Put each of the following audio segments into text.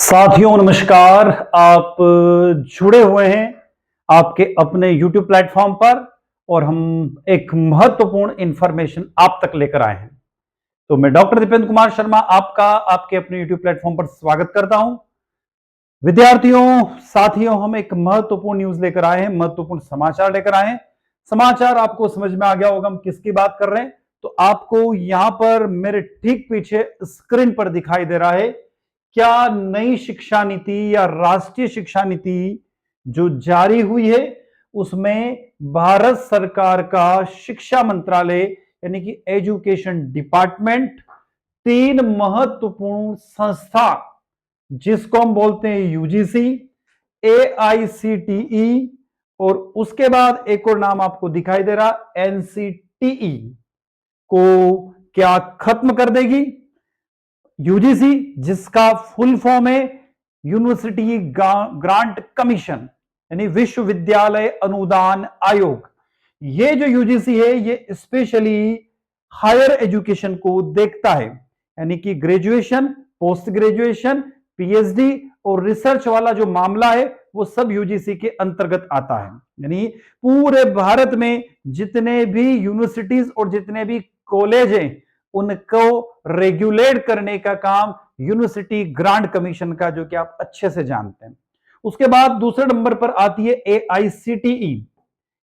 साथियों नमस्कार। आप जुड़े हुए हैं आपके अपने YouTube प्लेटफॉर्म पर और हम एक महत्वपूर्ण इंफॉर्मेशन आप तक लेकर आए हैं। तो मैं डॉक्टर दीपेंद्र कुमार शर्मा आपका आपके अपने YouTube प्लेटफॉर्म पर स्वागत करता हूं। विद्यार्थियों, साथियों, हम एक महत्वपूर्ण न्यूज लेकर आए हैं, महत्वपूर्ण समाचार लेकर आए हैं। समाचार आपको समझ में आ गया होगा हम किसकी बात कर रहे हैं। तो आपको यहां पर मेरे ठीक पीछे स्क्रीन पर दिखाई दे रहा है क्या नई शिक्षा नीति या राष्ट्रीय शिक्षा नीति जो जारी हुई है उसमें भारत सरकार का शिक्षा मंत्रालय यानी कि एजुकेशन डिपार्टमेंट तीन महत्वपूर्ण संस्था जिसको हम बोलते हैं यूजीसी, एआईसीटीई और उसके बाद एक और नाम आपको दिखाई दे रहा एनसीटीई को क्या खत्म कर देगी। यूजीसी जिसका फुल फॉर्म है यूनिवर्सिटी ग्रांट कमीशन यानी विश्वविद्यालय अनुदान आयोग। ये जो यूजीसी है ये स्पेशली हायर एजुकेशन को देखता है यानी कि ग्रेजुएशन, पोस्ट ग्रेजुएशन, पीएचडी और रिसर्च वाला जो मामला है वो सब यूजीसी के अंतर्गत आता है। यानी पूरे भारत में जितने भी यूनिवर्सिटीज और जितने भी कॉलेज हैं उनको रेगुलेट करने का काम यूनिवर्सिटी ग्रांट कमीशन का, जो कि आप अच्छे से जानते हैं। उसके बाद दूसरे नंबर पर आती है एआईसीटीई।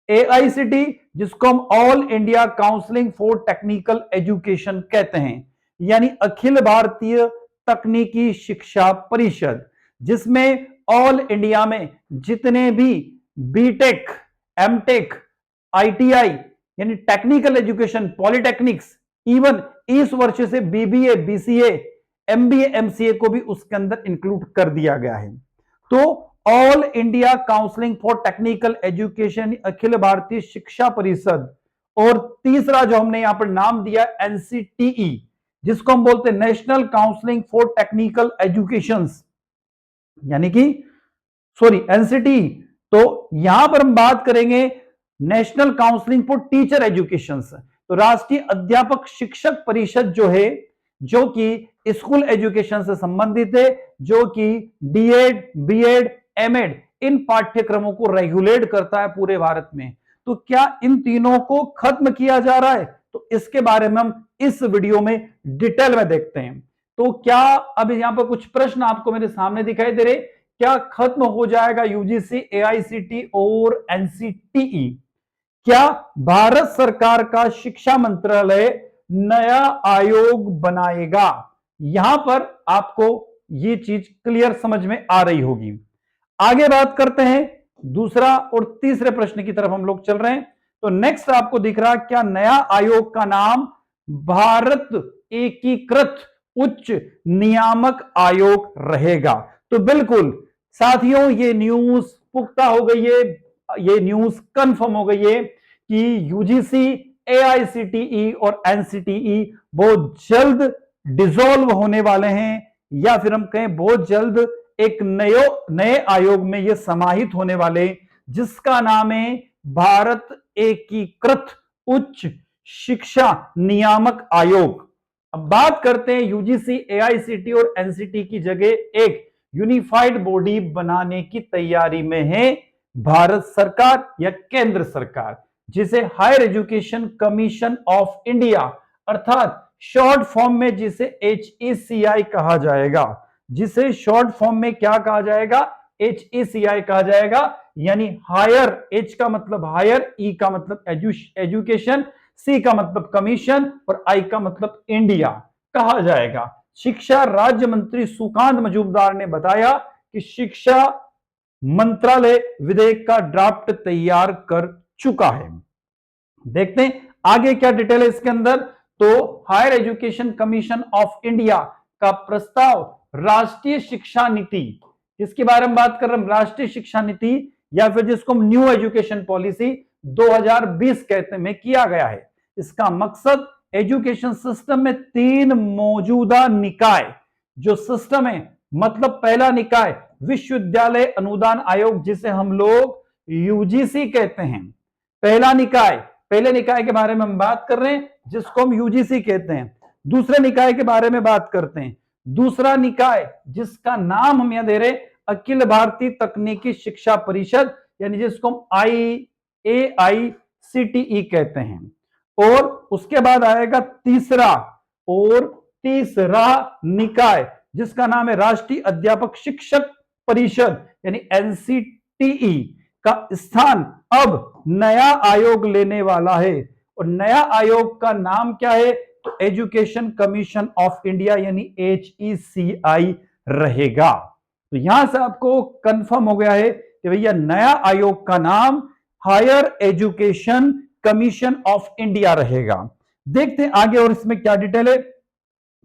एआईसीटी जिसको हम all India counselling for technical education कहते हैं, यानी अखिल भारतीय तकनीकी शिक्षा परिषद, जिसमें ऑल इंडिया में जितने भी बीटेक, एमटेक, आईटीआई यानी टेक्निकल एजुकेशन, पॉलिटेक्निक्स, इवन इस वर्ष से बीबीए, बीसीए, एमबीए, एमसीए को भी उसके अंदर इंक्लूड कर दिया गया है। तो all India counselling for technical education, अखिल भारतीय शिक्षा परिषद, और तीसरा जो हमने यहां पर नाम दिया एनसीटीई जिसको हम बोलते हैं national counselling for technical education यानी कि एनसीटीई। तो यहां पर हम बात करेंगे national counselling for teacher education, तो राष्ट्रीय अध्यापक शिक्षक परिषद जो है, जो कि स्कूल एजुकेशन से संबंधित है, जो कि डीएड, बीएड, एमएड इन पाठ्यक्रमों को रेगुलेट करता है पूरे भारत में। तो क्या इन तीनों को खत्म किया जा रहा है? तो इसके बारे में हम इस वीडियो में डिटेल में देखते हैं। तो क्या अब यहां पर कुछ प्रश्न आपको मेरे सामने दिखाई दे रहे, क्या खत्म हो जाएगा यूजीसी, एआईसीटी और एनसीटीई? क्या भारत सरकार का शिक्षा मंत्रालय नया आयोग बनाएगा? यहां पर आपको यह चीज क्लियर समझ में आ रही होगी। आगे बात करते हैं, दूसरा और तीसरे प्रश्न की तरफ हम लोग चल रहे हैं। तो नेक्स्ट आपको दिख रहा क्या नया आयोग का नाम भारत एकीकृत उच्च नियामक आयोग रहेगा? तो बिल्कुल साथियों ये न्यूज पुख्ता हो गई है, ये न्यूज कंफर्म हो गई है कि यूजीसी, एआईसीटीई और एनसीटीई बहुत जल्द डिसॉल्व होने वाले हैं, या फिर हम कहें बहुत जल्द एक नए आयोग में ये समाहित होने वाले, जिसका नाम है भारत एकीकृत उच्च शिक्षा नियामक आयोग। अब बात करते हैं यूजीसी, एआईसीटी और एनसीटी की जगह एक यूनिफाइड बॉडी बनाने की तैयारी में है भारत सरकार या केंद्र सरकार, जिसे higher education commission of India अर्थात शॉर्ट फॉर्म में जिसे HECI कहा जाएगा, जिसे शॉर्ट फॉर्म में क्या कहा जाएगा? HECI कहा जाएगा। यानी हायर, H का मतलब हायर, E का मतलब एजुकेशन, C का मतलब कमीशन और I का मतलब इंडिया कहा जाएगा। शिक्षा राज्य मंत्री सुकांत मजूमदार ने बताया कि शिक्षा मंत्रालय विधेयक का ड्राफ्ट तैयार कर चुका है। देखते हैं आगे क्या डिटेल है इसके अंदर। तो higher education commission of India का प्रस्ताव राष्ट्रीय शिक्षा नीति, जिसके बारे में बात कर रहे हैं, राष्ट्रीय शिक्षा नीति या फिर जिसको हम न्यू एजुकेशन पॉलिसी 2020 कहते हैं, में किया गया है। इसका मकसद एजुकेशन सिस्टम में तीन मौजूदा निकाय जो सिस्टम है, मतलब पहला निकाय विश्वविद्यालय अनुदान आयोग जिसे हम लोग यूजीसी कहते हैं, पहला निकाय, पहले निकाय के बारे में हम बात कर रहे हैं जिसको हम यूजीसी कहते हैं। दूसरे निकाय के बारे में बात करते हैं दूसरा निकाय जिसका नाम हम यहां दे रहे अखिल भारतीय तकनीकी शिक्षा परिषद, यानी जिसको हम AICTE कहते हैं। और उसके बाद आएगा तीसरा निकाय जिसका नाम है राष्ट्रीय अध्यापक शिक्षक परिषद यानी NCTE का स्थान अब नया आयोग लेने वाला है। और नया आयोग का नाम क्या है? तो एजुकेशन कमीशन ऑफ इंडिया यानी HECI रहेगा। तो यहां से आपको कंफर्म हो गया है कि भैया नया आयोग का नाम higher education commission of India रहेगा। देखते हैं आगे और इसमें क्या डिटेल है।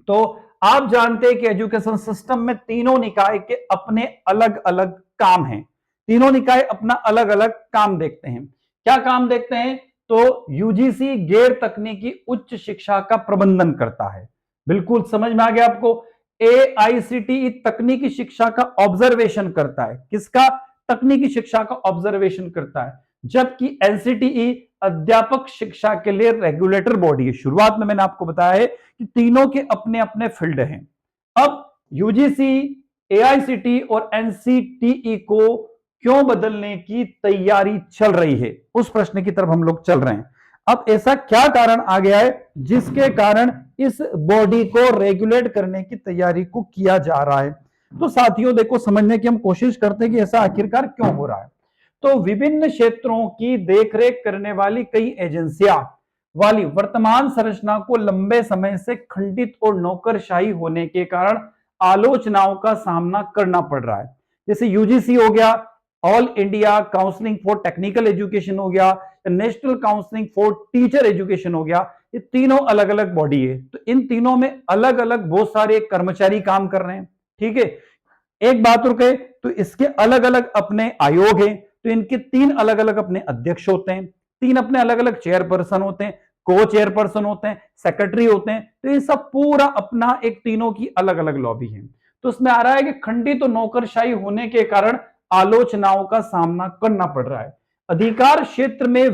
तो आप जानते हैं कि एजुकेशन सिस्टम में तीनों निकाय के अपने अलग अलग काम हैं। तीनों निकाय अपना अलग अलग काम देखते हैं। क्या काम देखते हैं? तो यूजीसी गैर तकनीकी उच्च शिक्षा का प्रबंधन करता है। बिल्कुल समझ में आ गया आपको। AICTE तकनीकी शिक्षा का ऑब्जर्वेशन करता है। किसका? तकनीकी शिक्षा का ऑब्जर्वेशन करता है। जबकि NCTE अध्यापक शिक्षा के लिए रेगुलेटर बॉडी है। शुरुआत में मैंने आपको बताया है कि तीनों के अपने अपने फील्ड हैं। अब यूजीसी, AICTE और NCTE को क्यों बदलने की तैयारी चल रही है, उस प्रश्न की तरफ हम लोग चल रहे हैं। अब ऐसा क्या कारण आ गया है जिसके कारण इस बॉडी को रेगुलेट करने की तैयारी को किया जा रहा है? तो साथियों देखो, समझने की हम कोशिश करते हैं कि ऐसा आखिरकार क्यों हो रहा है। तो विभिन्न क्षेत्रों की देखरेख करने वाली कई एजेंसियां वाली वर्तमान संरचना को लंबे समय से खंडित और नौकरशाही होने के कारण आलोचनाओं का सामना करना पड़ रहा है। जैसे यूजीसी हो गया, all India counselling for technical education हो गया, national counselling for teacher education हो गया। ये तीनों अलग अलग बॉडी है। तो इन तीनों में अलग अलग बहुत सारे कर्मचारी काम कर रहे हैं। ठीक है, एक बात और कहे तो इसके अलग अलग अपने आयोग हैं। तो इनके तीन अलग अलग अपने अध्यक्ष होते हैं, तीन अपने अलग अलग चेयरपर्सन होते हैं, को चेयरपर्सन होते हैं, सेक्रेटरी होते हैं। तो ये सब पूरा अपना एक तीनों की अलग अलग लॉबी है। तो उसमें आ रहा है कि खंडित और नौकरशाही होने के कारण आलोचनाओं का सामना करना पड़ रहा है। अधिकार क्षेत्र में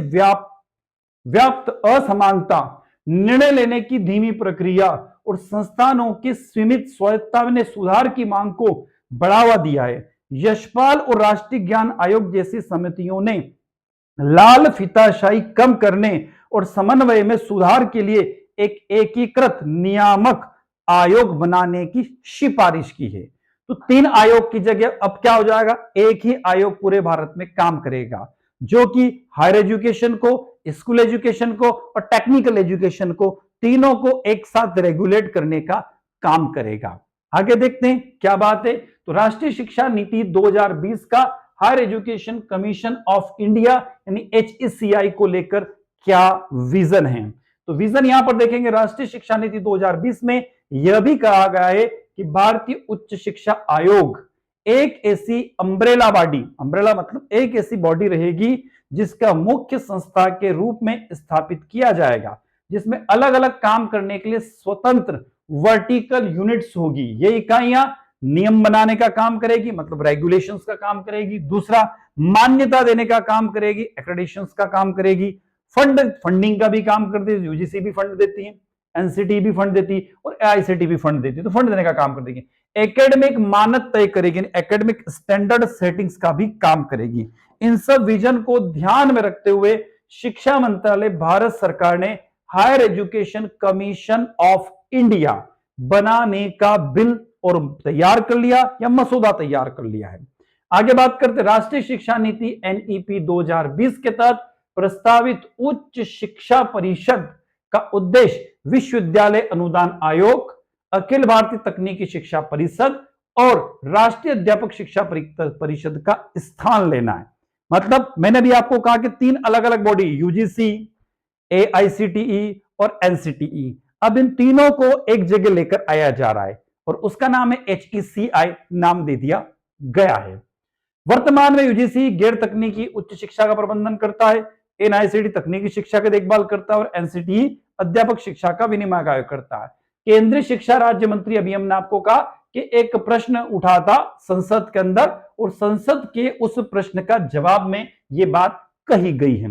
व्याप्त असमानता, निर्णय लेने की धीमी प्रक्रिया और संस्थानों की सीमित स्वायत्तता ने सुधार की मांग को बढ़ावा दिया है। यशपाल और राष्ट्रीय ज्ञान आयोग जैसी समितियों ने लाल फीताशाही कम करने और समन्वय में सुधार के लिए एक एकीकृत नियामक आयोग बनाने की सिफारिश की है। तो तीन आयोग की जगह अब क्या हो जाएगा? एक ही आयोग पूरे भारत में काम करेगा, जो कि हायर एजुकेशन को, स्कूल एजुकेशन को और टेक्निकल एजुकेशन को, तीनों को एक साथ रेगुलेट करने का काम करेगा। आगे देखते हैं क्या बात है। तो राष्ट्रीय शिक्षा नीति 2020 का higher education commission of India यानी HECI को लेकर क्या विजन है? तो विजन यहां पर देखेंगे, राष्ट्रीय शिक्षा नीति 2020 में यह भी कहा गया है कि भारतीय उच्च शिक्षा आयोग एक ऐसी अम्ब्रेला बॉडी, अम्ब्रेला मतलब एक ऐसी बॉडी रहेगी जिसका मुख्य संस्था के रूप में स्थापित किया जाएगा, जिसमें अलग अलग काम करने के लिए स्वतंत्र वर्टिकल यूनिट्स होगी। ये इकाइयां नियम बनाने का काम करेगी, मतलब रेगुलेशंस का काम करेगी। दूसरा, मान्यता देने का काम करेगी, एक्रेडिटेशंस का काम करेगी। फंडिंग का भी काम करती है, यूजीसी भी फंड देती है, एनसीटी भी फंड देती है और AICTE भी फंड देती है। तो फंड देने का काम कर देगी। एकेडमिक मानक तय करेगी, एकेडमिक स्टैंडर्ड सेटिंग्स का भी काम करेगी। इन सब विजन को ध्यान में रखते हुए शिक्षा मंत्रालय, भारत सरकार ने higher education commission of India बनाने का बिल और तैयार कर लिया या मसौदा तैयार कर लिया है। आगे बात करते, राष्ट्रीय शिक्षा नीति NEP 2020 के तहत प्रस्तावित उच्च शिक्षा परिषद का उद्देश्य विश्वविद्यालय अनुदान आयोग, अखिल भारतीय तकनीकी शिक्षा परिषद और राष्ट्रीय अध्यापक शिक्षा परिषद का स्थान लेना है। मतलब मैंने भी आपको कहा कि तीन अलग अलग बॉडी, यूजीसी, AICTE और NCTE, अब इन तीनों को एक जगह लेकर आया जा रहा है और उसका नाम है HECI, नाम दे दिया गया है। वर्तमान में यूजीसी गैर तकनीकी उच्च शिक्षा का प्रबंधन करता है, NICT तकनीकी शिक्षा की देखभाल करता है और NCTE अध्यापक शिक्षा का विनियामक करता है। केंद्रीय शिक्षा राज्य मंत्री, अभी हमने आपको कहा कि एक प्रश्न उठा था संसद के अंदर और संसद के उस प्रश्न का जवाब में यह बात कही गई है।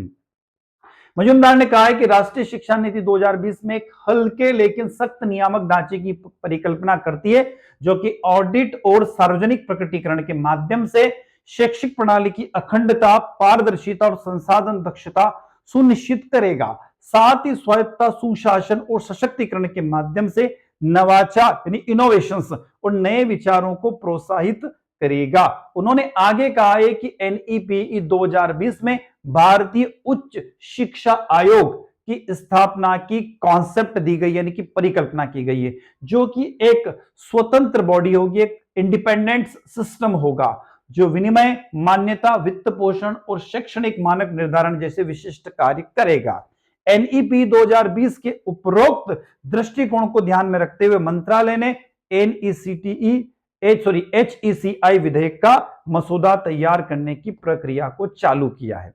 मजूमदार ने कहा है कि राष्ट्रीय शिक्षा नीति 2020 में एक हल्के लेकिन सख्त नियामक ढांचे की परिकल्पना करती है, जो कि ऑडिट और सार्वजनिक प्रकटीकरण के माध्यम से शैक्षिक प्रणाली की अखंडता, पारदर्शिता और संसाधन दक्षता सुनिश्चित करेगा। साथ ही स्वायत्तता, सुशासन और सशक्तिकरण के माध्यम से नवाचार यानी इनोवेशंस और नए विचारों को प्रोत्साहित करेगा। उन्होंने आगे कहा है कि एनईपी 2020 में भारतीय उच्च शिक्षा आयोग की स्थापना की कॉन्सेप्ट दी गई, यानी कि परिकल्पना की गई है, जो कि एक स्वतंत्र बॉडी होगी, एक इंडिपेंडेंट सिस्टम होगा, जो विनिमय, मान्यता, वित्त पोषण और शैक्षणिक मानक निर्धारण जैसे विशिष्ट कार्य करेगा। एनईपी 2020 के उपरोक्त दृष्टिकोण को ध्यान में रखते हुए मंत्रालय ने HECI विधेयक का मसौदा तैयार करने की प्रक्रिया को चालू किया है।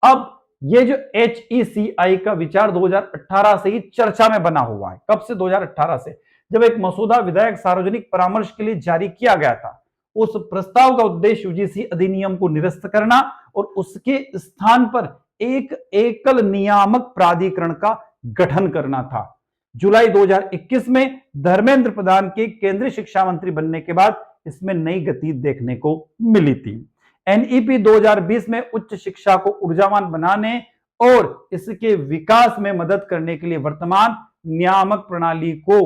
अब ये जो HECI का विचार 2018 से ही चर्चा में बना हुआ है। कब से? 2018 से, जब एक मसौदा विधेयक सार्वजनिक परामर्श के लिए जारी किया गया था। उस प्रस्ताव का उद्देश्य यूजीसी अधिनियम को निरस्त करना और उसके स्थान पर एक एकल नियामक प्राधिकरण का गठन करना था। जुलाई 2021 में धर्मेंद्र प्रधान के केंद्रीय शिक्षा मंत्री बनने के बाद इसमें नई गति देखने को मिली थी। एनईपी 2020 में उच्च शिक्षा को ऊर्जावान बनाने और इसके विकास में मदद करने के लिए वर्तमान नियामक प्रणाली को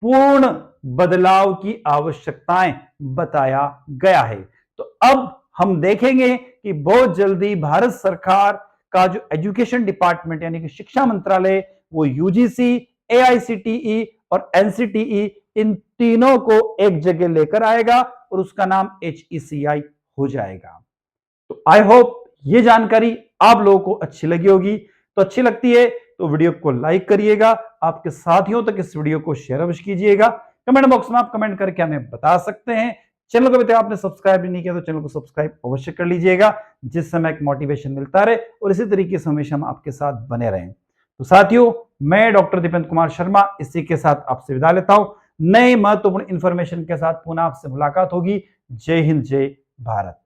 पूर्ण बदलाव की आवश्यकताएं बताया गया है। तो अब हम देखेंगे कि बहुत जल्दी भारत सरकार का जो एजुकेशन डिपार्टमेंट यानी कि शिक्षा मंत्रालय, वो यूजीसी, एआईसीटीई और एनसीटीई इन तीनों को एक जगह लेकर आएगा और उसका नाम HECI हो जाएगा। तो आई होप ये जानकारी आप लोगों को अच्छी लगी होगी। तो अच्छी लगती है तो वीडियो को लाइक करिएगा, आपके साथियों तक इस वीडियो को शेयर अवश्य कीजिएगा। कमेंट बॉक्स में आप कमेंट करके हमें बता सकते हैं। चैनल को अभी तक आपने सब्सक्राइब नहीं किया तो चैनल को सब्सक्राइब अवश्य कर लीजिएगा, जिससे हमें एक मोटिवेशन मिलता रहे और इसी तरीके से हमेशा हम आपके साथ बने रहें। तो साथियों, मैं डॉक्टर दीपेंद्र कुमार शर्मा इसी के साथ आपसे विदा लेता हूं। नए महत्वपूर्ण इंफॉर्मेशन के साथ पुनः आपसे मुलाकात होगी। जय हिंद, जय भारत।